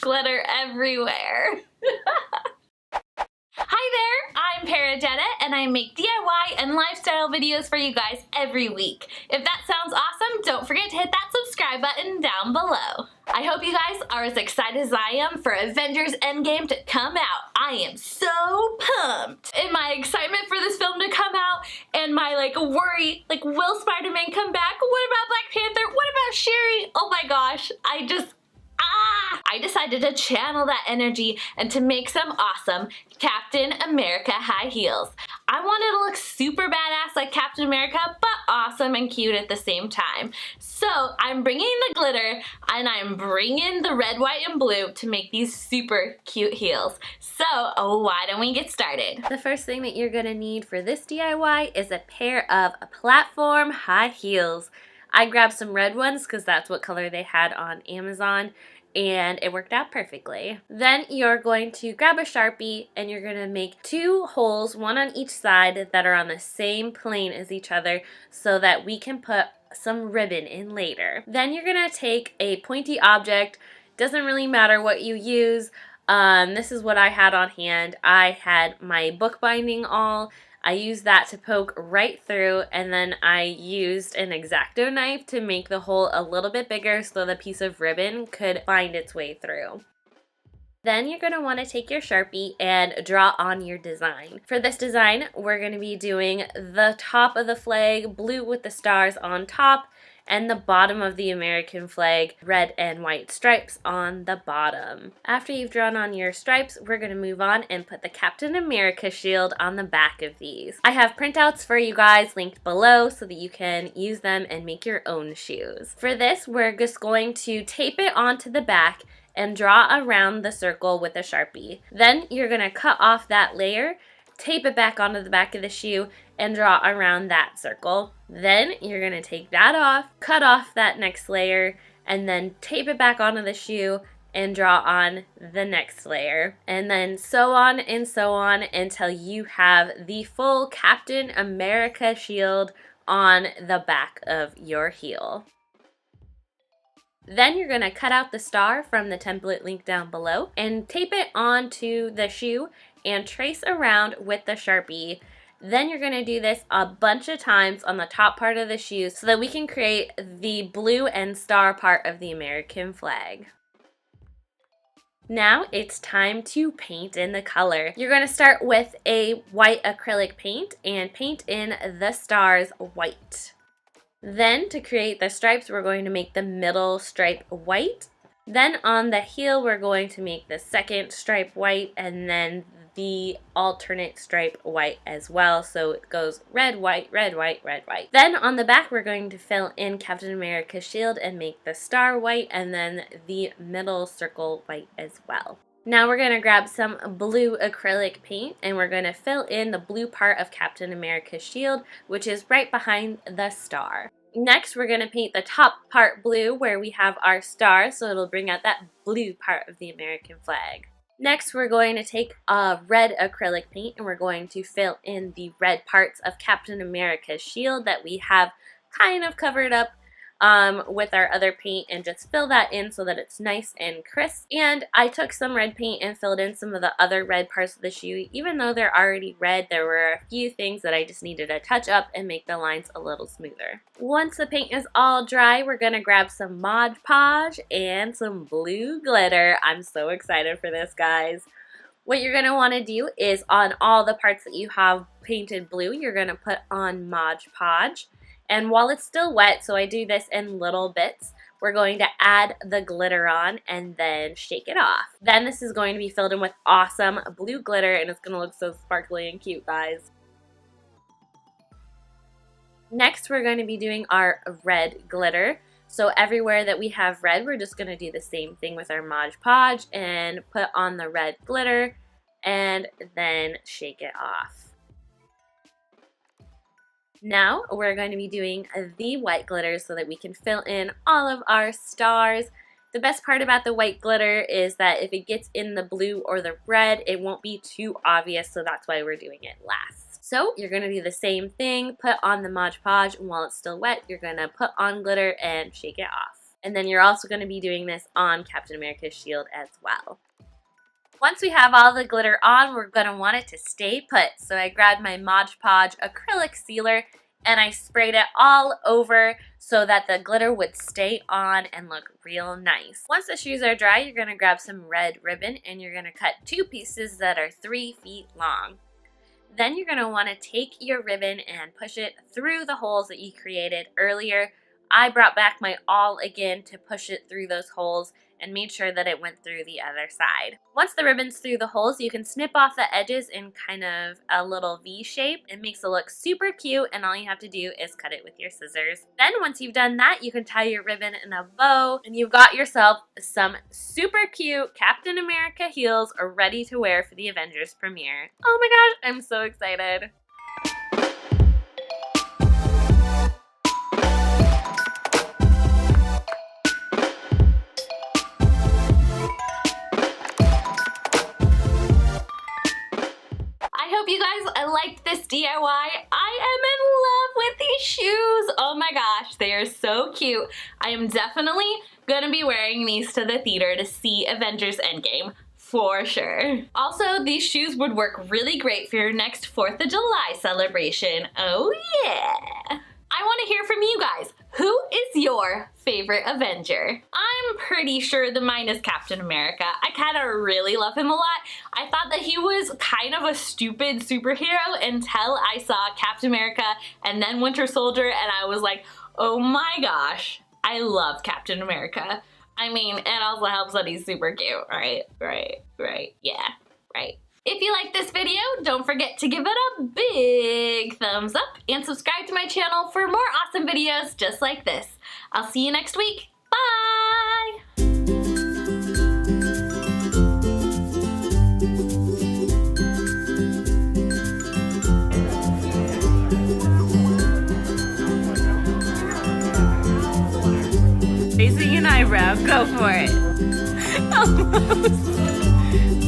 glitter everywhere. Hi there, I'm Paradetta and I make DIY and lifestyle videos for you guys every week. If that sounds awesome, don't forget to hit that subscribe button down below. I hope you guys are as excited as I am for Avengers Endgame to come out. I am so pumped. And my excitement for this film to come out and my worry, will Spider-Man come back? What about Black Panther? What about Shuri? Oh my gosh, I decided to channel that energy and to make some awesome Captain America high heels. I wanted to look super badass like Captain America, but awesome and cute at the same time. So I'm bringing the glitter and I'm bringing the red, white, and blue to make these super cute heels. So why don't we get started? The first thing that you're gonna need for this DIY is a pair of platform high heels. I grabbed some red ones because that's what color they had on Amazon, and it worked out perfectly. Then you're going to grab a Sharpie and you're going to make 2 holes, one on each side, that are on the same plane as each other so that we can put some ribbon in later. Then you're going to take a pointy object. Doesn't really matter what you use. This is what I had on hand. I had my bookbinding awl. I used that to poke right through, and then I used an X-Acto knife to make the hole a little bit bigger so the piece of ribbon could find its way through. Then you're going to want to take your Sharpie and draw on your design. For this design, we're going to be doing the top of the flag, blue with the stars on top, and the bottom of the American flag, red and white stripes on the bottom. After you've drawn on your stripes, we're going to move on and put the Captain America shield on the back of these. I have printouts for you guys linked below so that you can use them and make your own shoes. For this, we're just going to tape it onto the back and draw around the circle with a Sharpie. Then you're going to cut off that layer, tape it back onto the back of the shoe, and draw around that circle. Then you're going to take that off, cut off that next layer, and then tape it back onto the shoe and draw on the next layer. And then so on until you have the full Captain America shield on the back of your heel. Then you're going to cut out the star from the template link down below and tape it onto the shoe and trace around with the Sharpie. Then you're going to do this a bunch of times on the top part of the shoe so that we can create the blue and star part of the American flag. Now it's time to paint in the color. You're going to start with a white acrylic paint and paint in the stars white. Then to create the stripes, we're going to make the middle stripe white. Then on the heel, we're going to make the second stripe white and then the alternate stripe white as well. So it goes red, white, red, white, red, white. Then on the back, we're going to fill in Captain America's shield and make the star white and then the middle circle white as well. Now we're going to grab some blue acrylic paint and we're going to fill in the blue part of Captain America's shield, which is right behind the star. Next, we're going to paint the top part blue where we have our star, so it'll bring out that blue part of the American flag. Next, we're going to take a red acrylic paint and we're going to fill in the red parts of Captain America's shield that we have kind of covered up with our other paint, and just fill that in so that it's nice and crisp. And I took some red paint and filled in some of the other red parts of the shoe. Even though they're already red, there were a few things that I just needed to touch up and make the lines a little smoother. Once the paint is all dry, we're going to grab some Mod Podge and some blue glitter. I'm so excited for this, guys. What you're going to want to do is on all the parts that you have painted blue, you're going to put on Mod Podge. And while it's still wet, so I do this in little bits, we're going to add the glitter on and then shake it off. Then this is going to be filled in with awesome blue glitter and it's going to look so sparkly and cute, guys. Next, we're going to be doing our red glitter. So everywhere that we have red, we're just going to do the same thing with our Mod Podge and put on the red glitter and then shake it off. Now we're going to be doing the white glitter so that we can fill in all of our stars. The best part about the white glitter is that if it gets in the blue or the red, it won't be too obvious, so that's why we're doing it last. So you're going to do the same thing, put on the Mod Podge, and while it's still wet, you're going to put on glitter and shake it off. And then you're also going to be doing this on Captain America's shield as well. Once we have all the glitter on, we're going to want it to stay put. So I grabbed my Mod Podge acrylic sealer and I sprayed it all over so that the glitter would stay on and look real nice. Once the shoes are dry, you're going to grab some red ribbon and you're going to cut 2 pieces that are 3 feet long. Then you're going to want to take your ribbon and push it through the holes that you created earlier. I brought back my awl again to push it through those holes and made sure that it went through the other side. Once the ribbon's through the holes, you can snip off the edges in kind of a little V shape. It makes it look super cute, and all you have to do is cut it with your scissors. Then once you've done that, you can tie your ribbon in a bow, and you've got yourself some super cute Captain America heels ready to wear for the Avengers premiere. Oh my gosh, I'm so excited. You guys liked this DIY. I am in love with these shoes. Oh my gosh, they are so cute. I am definitely gonna be wearing these to the theater to see Avengers Endgame for sure. Also, these shoes would work really great for your next 4th of July celebration. Oh yeah. I want to hear from you guys. Who is your favorite Avenger? I'm pretty sure that mine is Captain America. I kind of really love him a lot. I thought that he was kind of a stupid superhero until I saw Captain America and then Winter Soldier, and I was like, oh my gosh, I love Captain America. I mean, it also helps that he's super cute, right? Yeah, right. If you like this video, don't forget to give it a big thumbs up and subscribe to my channel for more awesome videos just like this. I'll see you next week. Bye! Raising an eyebrow, go for it. Almost.